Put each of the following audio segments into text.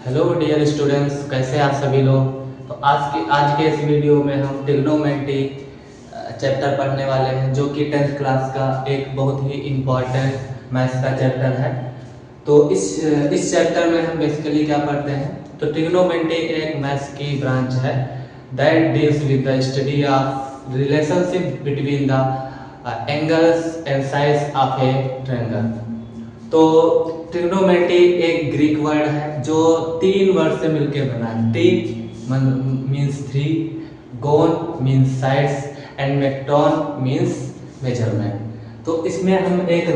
Hello dear students, कैसे आप सभी लोग। तो आज के इस वीडियो में हम ट्रिग्नोमेट्री चैप्टर पढ़ने वाले हैं, जो कि 10th क्लास का एक बहुत ही इम्पॉर्टेंट मैथ्स का चैप्टर है। तो इस चैप्टर में हम बेसिकली क्या पढ़ते हैं, तो ट्रिग्नोमेट्री एक मैथ्स की ब्रांच है that deals with the study of relationship between the angles and sides of a triangle. तो ट्रिग्नोमेट्री एक ग्रीक वर्ड है जो 3 वर्ड से मिलकर बना है। Tri means 3, gon means sides and metron means measurement. तो इसमें हम एक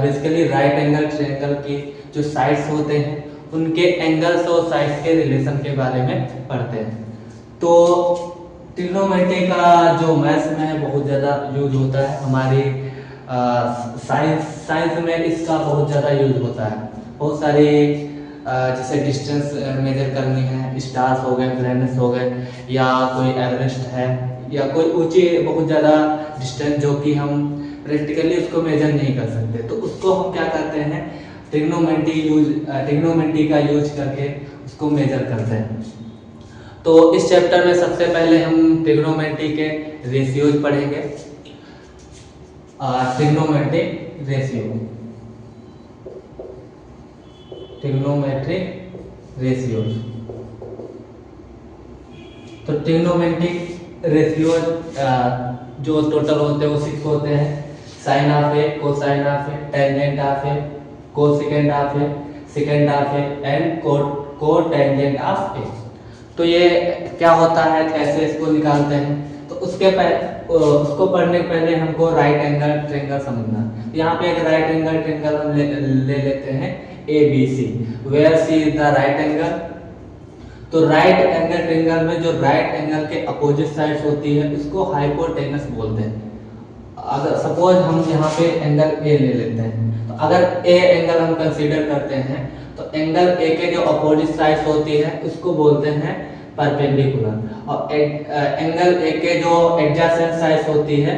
बेसिकली राइट एंगल ट्रायंगल की जो साइड्स होते हैं उनके एंगल्स और साइड्स के रिलेशन के बारे में पढ़ते हैं। तो ट्रिग्नोमेट्री का जो मैथ्स में है बहुत ज़्यादा यूज होता है। हमारी साइंस में इसका बहुत ज़्यादा यूज होता है। बहुत सारी जैसे डिस्टेंस मेजर करनी है, स्टार्स हो गए, प्लैनेट्स हो गए, या कोई एवरेस्ट है, या कोई ऊंची बहुत ज़्यादा डिस्टेंस जो कि हम प्रैक्टिकली उसको मेजर नहीं कर सकते, तो उसको हम क्या करते हैं, ट्रिग्नोमेट्री का यूज करके उसको मेजर करते हैं। तो इस चैप्टर में सबसे पहले हम ट्रिग्नोमेट्री के रेशियोज पढ़ेंगे। Trigonometric ratio. तो ट्रिग्नोमेट्रिक रेशियो जो टोटल होते हैं वो 6 होते हैं। Sine of A, cosine of A, tangent of A, cosecant of A, secant of A and cotangent of A. तो ये क्या होता है, कैसे इसको निकालते हैं, तो उसको पढ़ने के पहले हमको राइट एंगल ट्रायंगल समझना। यहाँ पे एक राइट एंगल ट्रायंगल हम ले लेते हैं ABC, where C is the right angle. तो राइट एंगल ट्रायंगल में जो राइट एंगल के अपोजिट साइड्स होती है उसको हाइपोटेनस बोलते हैं। अगर सपोज हम यहाँ पे एंगल ए ले लेते हैं, तो अगर ए एंगल हम कंसीडर करते हैं तो एंगल ए के जो अपोजिट साइड्स होती है उसको बोलते हैं परपेंडिकुलर, और एंगल ए के जो एडजेसेंट साइड्स होती है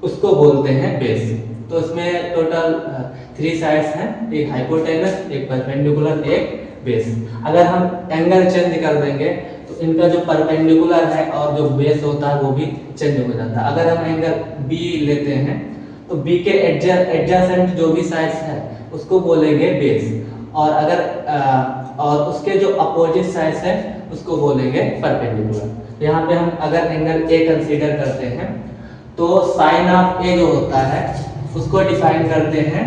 उसको बोलते हैं बेस। तो इसमें टोटल 3 साइड्स हैं, एक हाइपोटेनस, एक परपेंडिकुलर, एक बेस। अगर हम एंगल चेंज कर देंगे तो इनका जो परपेंडिकुलर है और जो बेस होता है वो भी चेंज हो जाता है। अगर हम एंगल बी लेते हैं तो बी के एडजेसेंट जो भी साइड्स है उसको बोलेंगे बेस, और और उसके जो अपोजिट साइड्स है उसको बोलेंगे परपेंडिकुलर। यहाँ पे हम अगर एंगल ए कंसीडर करते हैं तो साइन ऑफ ए जो होता है उसको डिफाइन करते हैं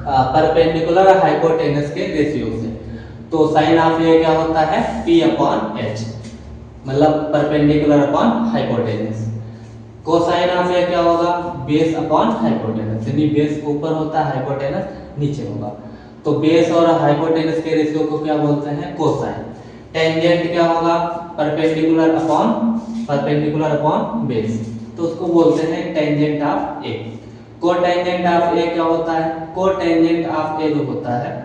परपेंडिकुलर और हाइपोटेनस के रेशियो से। तो साइन ऑफ ए क्या होता है, P/H, मतलब perpendicular upon hypotenuse. Cosine of A क्या होगा, बेस अपॉन हाइपोटेनस, यानी बेस ऊपर होता है, हाइपोटेनस नीचे होगा। तो बेस और हाइपोटेनस के रेशियो को क्या बोलते हैं, कोसाइन। टेंजेंट क्या होगा, परपेंडिकुलर अपॉन बेस, तो उसको बोलते हैं tangent of A. Cotangent of A क्या होता है, कोटेंजेंट ऑफ ए जो होता है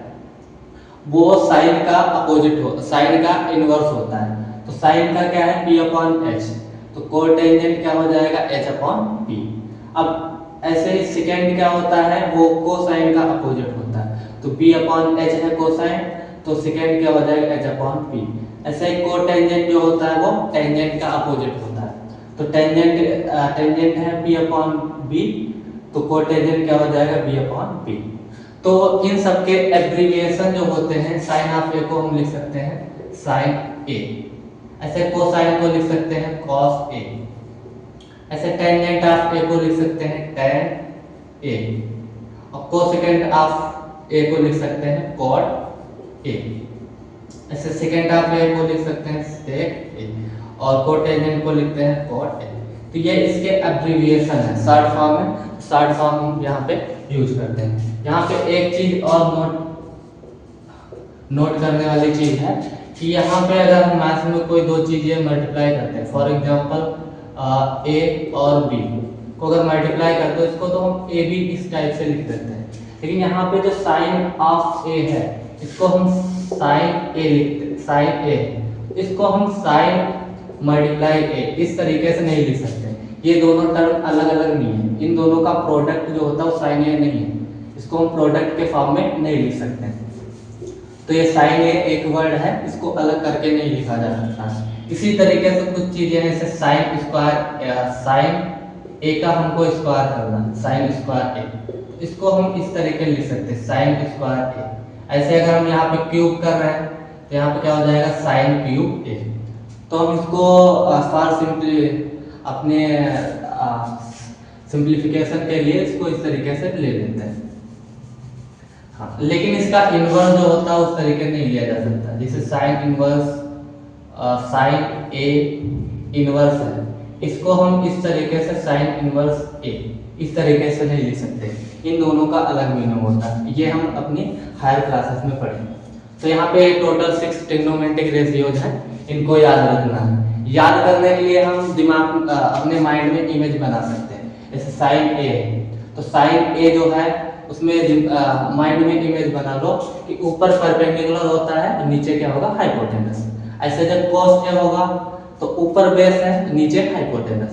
वो साइन का अपोजिट हो, साइन का इनवर्स होता है। तो साइन का क्या है, P/H, तो कोटेंजेंट क्या हो जाएगा, H/P। अब ऐसे ही सेकेंड क्या होता है, वो कोसाइन का अपोजिट होता है, तो P/H है कोसाइन, तो सेकेंड क्या हो जाएगा, H/P। ऐसे ही कोटेंजेंट जो होता है वो टेंजेंट का अपोजिट होता है, तो टेंजेंट है P/B, तो कोटेंजेंट क्या हो जाएगा, B/P। तो इन सब के एब्रिविएशन जो होते हैं, साइन ऑफ ए को हम लिख सकते हैं साइन ए, ऐसे कोसाइन को लिख सकते हैं कॉस ए, ऐसे टेंजेंट ऑफ ए को लिख सकते हैं टेन ए, और कोसेकेंट ऑफ ए को लिख सकते हैं कॉट ए, ऐसे सेकेंड ऑफ ए को लिख सकते हैं सेक ए, और कोटेंजेंट को लिखते हैं कॉट ए। तो ये इसके एब्रिविएशन है, शॉर्ट फॉर्म है, शॉर्ट फॉर्म हम यहाँ पे यूज करते हैं। यहाँ पे एक चीज और नोट करने वाली चीज है कि यहाँ पे अगर हम मैथ में कोई दो चीजें मल्टीप्लाई करते हैं, फॉर एग्जांपल ए और बी को अगर मल्टीप्लाई करते हैं इसको तो हम ए बी इस टाइप से लिख देते हैं, लेकिन यहाँ पे जो साइन ऑफ ए है इसको हम साइन ए लिखते हैं, साइन ए, इसको हम साइन मल्टीप्लाई ए इस तरीके से नहीं लिख सकते। ये दोनों टर्म अलग अलग नहीं है, इन दोनों का प्रोडक्ट जो होता है वो साइन ए नहीं है, इसको हम प्रोडक्ट के फॉर्म में नहीं लिख सकते। तो ये साइन ए एक वर्ड है, इसको अलग करके नहीं लिखा जा सकता। इसी तरीके से कुछ चीजें हैं, जैसे साइन स्क्वायर, साइन ए का हमको स्क्वायर करना है, साइन स्क्वायर ए, इसको हम इस तरीके लिख सकते हैं साइन स्क्वायर ए। ऐसे अगर हम यहाँ पे क्यूब कर रहे हैं तो यहाँ पे क्या हो जाएगा साइन क्यूब ए। तो हम इसको फॉर सिंपली अपने सिंप्लीफिकेशन के लिए इसको इस तरीके से ले लेते हैं। हाँ, लेकिन इसका इन्वर्स जो होता है उस तरीके नहीं लिया जा सकता। जैसे sign inverse, sign A inverse है, इसको हम इस तरीके से साइन इन्वर्स ए इस तरीके से नहीं लिख सकते। इन दोनों का अलग मीनिंग होता है, ये हम अपनी हायर क्लासेस में पढ़ेंगे। तो यहाँ पे टोटल 6 ट्रिग्नोमेट्रिक रेशियोज हैं, इनको याद रखना है। याद करने के लिए हम दिमाग अपने माइंड में इमेज बना सकते हैं। जैसे साइन ए है, तो साइन ए जो है उसमें माइंड में इमेज बना लो कि ऊपर परपेंडिकुलर होता है, नीचे क्या होगा हाइपोटेनस। ऐसे जब कॉस ए होगा तो ऊपर बेस है, नीचे हाइपोटेनस।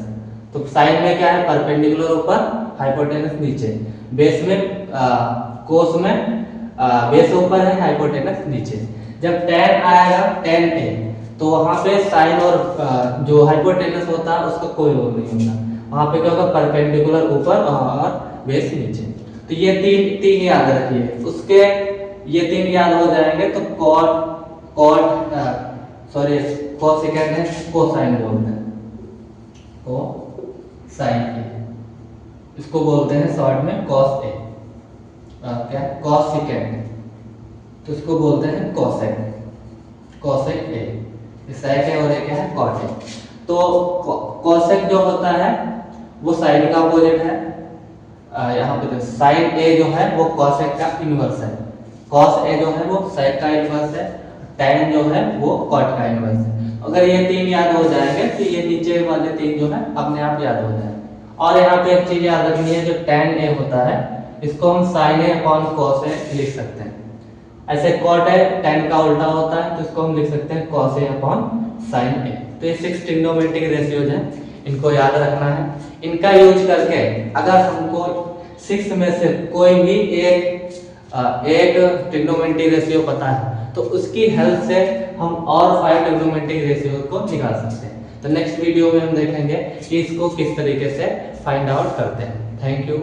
तो साइन में क्या है, परपेंडिकुलर ऊपर, हाइपोटेनस नीचे। बेस में कोस में बेस ऊपर है, हाइपोटेनस नीचे। जब tan आएगा, tan ए, तो वहां पे साइन और जो हाइपोटेनस होता है उसका कोई रोल नहीं होता। वहां पे क्या होगा, परपेंडिकुलर ऊपर और बेस नीचे। तो ये तीन याद रखिए। उसके ये तीन याद हो जाएंगे तो कोसेकेंड है, कोसाइन बोलते हैं, कोसाइन ए, इसको बोलते हैं शॉर्ट में कॉस ए। क्या कोसेकेंड, तो इसको बोलते हैं कोसेक, कोसेक ए। सेक है और एक है कॉट है। तो कोसेक जो होता है वो साइन का अपोजिट है। यहाँ पे साइन ए जो है वो कोसेक का इनवर्स है, कॉस ए जो है वो सेक का इनवर्स है, tan जो है वो कॉट का इनवर्स है। अगर ये तीन याद हो जाएंगे तो ये नीचे वाले तीन जो है अपने आप याद हो जाएंगे। और यहाँ पे एक चीज याद रखनी है, जो tan ए होता है इसको हम sin ए अपॉन cos ए लिख सकते हैं। ऐसे cot ए tan का उल्टा होता है तो इसको हम लिख सकते हैं cos ए अपॉन sin ए। तो ये 6 ट्रिग्नोमेट्रिक रेशियोज हैं, इनको याद रखना है। इनका यूज करके अगर हमको 6 में से कोई भी एक ट्रिग्नोमेट्रिक रेशियो पता है तो उसकी हेल्प से हम और 5 ट्रिग्नोमेट्रिक रेशियो को निकाल सकते हैं। तो नेक्स्ट वीडियो में हम देखेंगे कि इसको किस तरीके से फाइंड आउट करते हैं। Thank you.